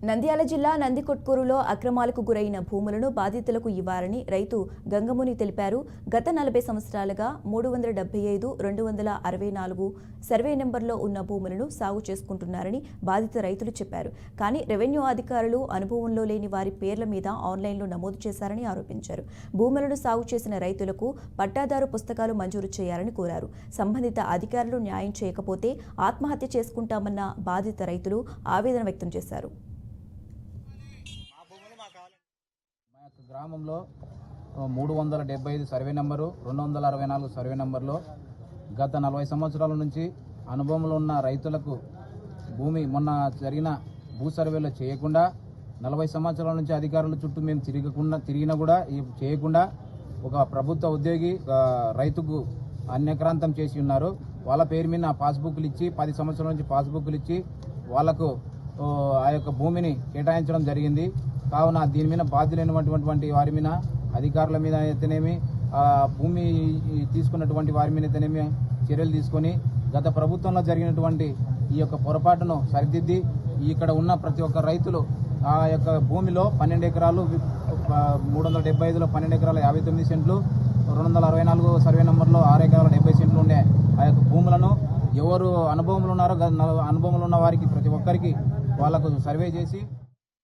నంద్యాల జిల్లా నందికొట్కూరులో అక్రమాలకు గురైన భూములను బాధితులకు ఇవ్వాలని రైతు గంగముని తెలిపారు. గత 40 సంవత్సరాలుగా 375, 264 సర్వే నెంబర్లో ఉన్న భూములను సాగు చేసుకుంటున్నారని బాధిత రైతులు చెప్పారు. కానీ రెవెన్యూ అధికారులు అనుభవంలో లేని వారి పేర్ల మీద ఆన్లైన్లో నమోదు చేశారని ఆరోపించారు. భూములను సాగు చేసిన రైతులకు పట్టాదారు పుస్తకాలు మంజూరు చేయాలని కోరారు. సంబంధిత అధికారులు న్యాయం చేయకపోతే ఆత్మహత్య చేసుకుంటామన్న బాధిత రైతులు ఆవేదన వ్యక్తం చేశారు. గ్రామంలో 375 సర్వే నెంబరు, 264 సర్వే నెంబర్లో గత 40 సంవత్సరాల నుంచి అనుభవంలో ఉన్న రైతులకు భూమి మొన్న జరిగిన భూ సర్వేలో చేయకుండా 40 సంవత్సరాల నుంచి అధికారుల చుట్టూ మేము తిరిగినా కూడా చేయకుండా ఒక ప్రభుత్వ ఉద్యోగి రైతుకు అన్యక్రాంతం చేసి ఉన్నారు. వాళ్ళ పేరు మీద పాస్బుక్లు ఇచ్చి 10 సంవత్సరాల నుంచి పాస్బుక్లు ఇచ్చి వాళ్లకు ఆ యొక్క భూమిని కేటాయించడం జరిగింది. కావున దీని మీద బాధ్యులైనటువంటి వారి మీద, అధికారుల మీద అయితేనేమి, భూమి తీసుకున్నటువంటి వారి మీద అయితేనేమి చర్యలు తీసుకొని గత ప్రభుత్వంలో జరిగినటువంటి ఈ యొక్క పొరపాటును సరిదిద్ది ఇక్కడ ఉన్న ప్రతి ఒక్క రైతులు ఆ యొక్క భూమిలో 12 ఎకరాలు 375లో 12 ఎకరాల 59 సెంట్లు, 264 సర్వే నెంబర్లో 6 ఎకరాల 70 సెంట్లు ఉండే ఆ యొక్క భూములను ఎవరు అనుభవంలో ఉన్నారో అనుభవంలో ఉన్న వారికి ప్రతి ఒక్కరికి వాళ్లకు సర్వే చేసి